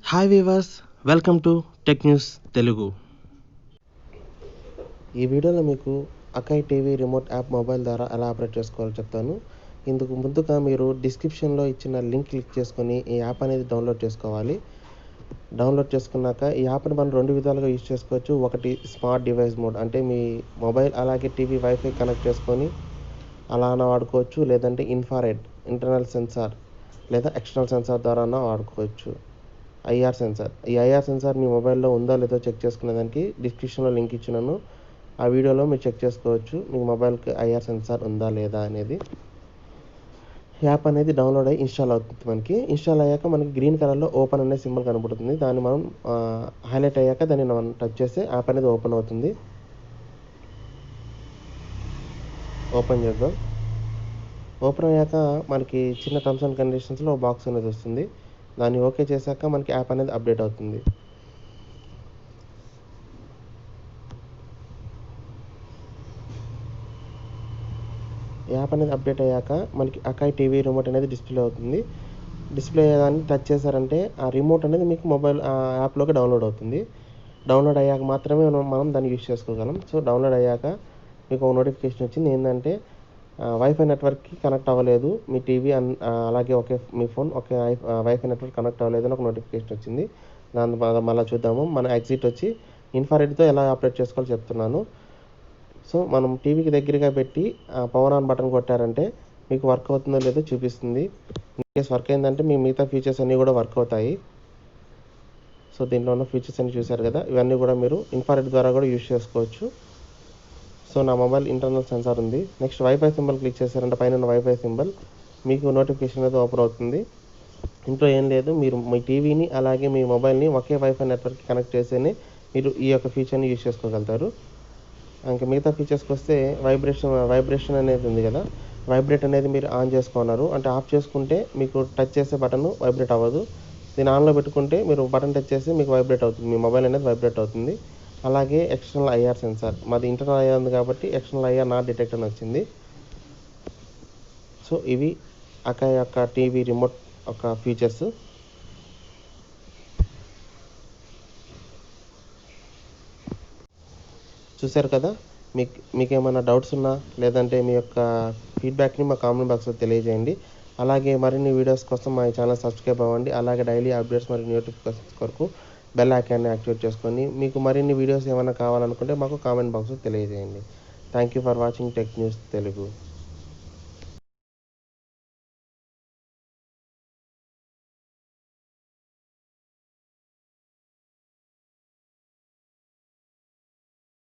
Hi weavers, welcome to tech news Telugu. ఈ వీడియోలో మీకు అకై టీవీ రిమోట్ యాప్ మొబైల్ ద్వారా ఎలా ఆపరేట్ చేసుకోవాలో చెప్తాను. ఇందుకు ముందుగా మీరు డిస్క్రిప్షన్లో ఇచ్చిన లింక్ క్లిక్ చేసుకొని ఈ యాప్ అనేది డౌన్లోడ్ చేసుకోవాలి. డౌన్లోడ్ చేసుకున్నాక ఈ యాప్ని మనం రెండు విధాలుగా యూజ్ చేసుకోవచ్చు. ఒకటి స్మార్ట్ డివైస్ మోడ్, అంటే మీ మొబైల్ అలాగే టీవీ వైఫై కనెక్ట్ చేసుకొని అలా వాడుకోవచ్చు. లేదంటే ఇన్ఫ్రారెడ్ ఇంటర్నల్ సెన్సార్ లేదా ఎక్స్టర్నల్ సెన్సార్ ద్వారా వాడుకోవచ్చు. ఐఆర్ సెన్సార్, ఈ ఐఆర్ సెన్సార్ మీ మొబైల్లో ఉందో లేదో చెక్ చేసుకునేదానికి డిస్క్రిప్షన్లో లింక్ ఇచ్చినాను. ఆ వీడియోలో మీరు చెక్ చేసుకోవచ్చు మీ మొబైల్కి ఐఆర్ సెన్సార్ ఉందా లేదా అనేది. యాప్ అనేది డౌన్లోడ్ అయ్యి ఇన్స్టాల్ అవుతుంది. మనకి ఇన్స్టాల్ అయ్యాక మనకి గ్రీన్ కలర్లో ఓపెన్ అనే సింబల్ కనబడుతుంది. దాన్ని మనం హైలైట్ అయ్యాక దాన్ని మనం టచ్ చేస్తే యాప్ అనేది ఓపెన్ అవుతుంది. ఓపెన్ చేద్దాం. ఓపెన్ అయ్యాక మనకి చిన్న టర్మ్స్ అండ్ కండిషన్స్లో బాక్స్ అనేది వస్తుంది. దాన్ని ఓకే చేశాక మనకి యాప్ అనేది అప్డేట్ అవుతుంది. యాప్ అనేది అప్డేట్ అయ్యాక మనకి అకై టీవీ రిమోట్ అనేది డిస్ప్లే అవుతుంది. డిస్ప్లే అయ్యేదాన్ని టచ్ చేశారంటే ఆ రిమోట్ అనేది మీకు మొబైల్ యాప్లోకి డౌన్లోడ్ అవుతుంది. డౌన్లోడ్ అయ్యాక మాత్రమే మనం దాన్ని యూజ్ చేసుకోగలం. సో డౌన్లోడ్ అయ్యాక మీకు ఒక నోటిఫికేషన్ వచ్చింది. ఏంటంటే వైఫై నెట్వర్క్కి కనెక్ట్ అవ్వలేదు మీ టీవీ, అలాగే మీ ఫోన్ వైఫై నెట్వర్క్ కనెక్ట్ అవ్వలేదు అని ఒక నోటిఫికేషన్ వచ్చింది. దాన్ని మళ్ళీ చూద్దాము. మన ఎగ్జిట్ వచ్చి ఇన్ఫ్రారెడ్తో ఎలా ఆపరేట్ చేసుకోవాలో చెప్తున్నాను. సో మనం టీవీకి దగ్గరగా పెట్టి పవర్ ఆన్ బటన్ కొట్టారంటే మీకు వర్క్ అవుతుందో లేదో చూపిస్తుంది. ఇన్కేస్ వర్క్ అయిందంటే మీ మిగతా ఫీచర్స్ అన్నీ కూడా వర్క్ అవుతాయి. సో దీంట్లో ఉన్న ఫీచర్స్ అన్ని చూశారు కదా, ఇవన్నీ కూడా మీరు ఇన్ఫ్రారెడ్ ద్వారా కూడా యూజ్ చేసుకోవచ్చు. సో నా మొబైల్ ఇంటర్నల్ సెన్సార్ ఉంది. నెక్స్ట్ వైఫై సింబల్ క్లిక్ చేశారంటే పైన వైఫై సింబల్ మీకు నోటిఫికేషన్ అనేది ఓపెన్ అవుతుంది. ఇంట్లో ఏం లేదు, మీరు మీ టీవీని అలాగే మీ మొబైల్ని ఒకే వైఫై నెట్వర్క్కి కనెక్ట్ చేస్తేనే మీరు ఈ యొక్క ఫీచర్ని యూజ్ చేసుకోగలుగుతారు. ఇంకా మిగతా ఫీచర్స్కి వస్తే వైబ్రేషన్ అనేది ఉంది కదా, వైబ్రేట్ అనేది మీరు ఆన్ చేసుకున్నారు అంటే ఆఫ్ చేసుకుంటే మీకు టచ్ చేసే బటన్ వైబ్రేట్ అవ్వదు. దీన్ని ఆన్లో పెట్టుకుంటే మీరు బటన్ టచ్ చేసి మీకు వైబ్రేట్ అవుతుంది, మీ మొబైల్ అనేది వైబ్రేట్ అవుతుంది. అలాగే ఎక్స్టర్నల్ ఐఆర్ సెన్సార్, మాది ఇంటర్నల్ ఐఆర్ ఉంది కాబట్టి ఎక్స్టర్నల్ ఐఆర్ నాట్ డిటెక్ట్ అని వచ్చింది. సో ఇవి అకై యొక్క టీవీ రిమోట్ యొక్క ఫీచర్స్. చూశారు కదా, మీకు ఏమైనా డౌట్స్ ఉన్నా లేదంటే మీ యొక్క ఫీడ్బ్యాక్ని మా కామెంట్ బాక్స్లో తెలియజేయండి. అలాగే మరిన్ని వీడియోస్ కోసం మా ఛానల్ సబ్స్క్రైబ్ అవ్వండి. అలాగే డైలీ అప్డేట్స్ మరియు నోటిఫికేషన్స్ కొరకు బెల్ ఐకాన్ని యాక్టివేట్ చేసుకొని మీకు మరిన్ని వీడియోస్ ఏమైనా కావాలనుకుంటే మాకు కామెంట్ బాక్స్లో తెలియజేయండి. Thank you for watching tech news Telugu.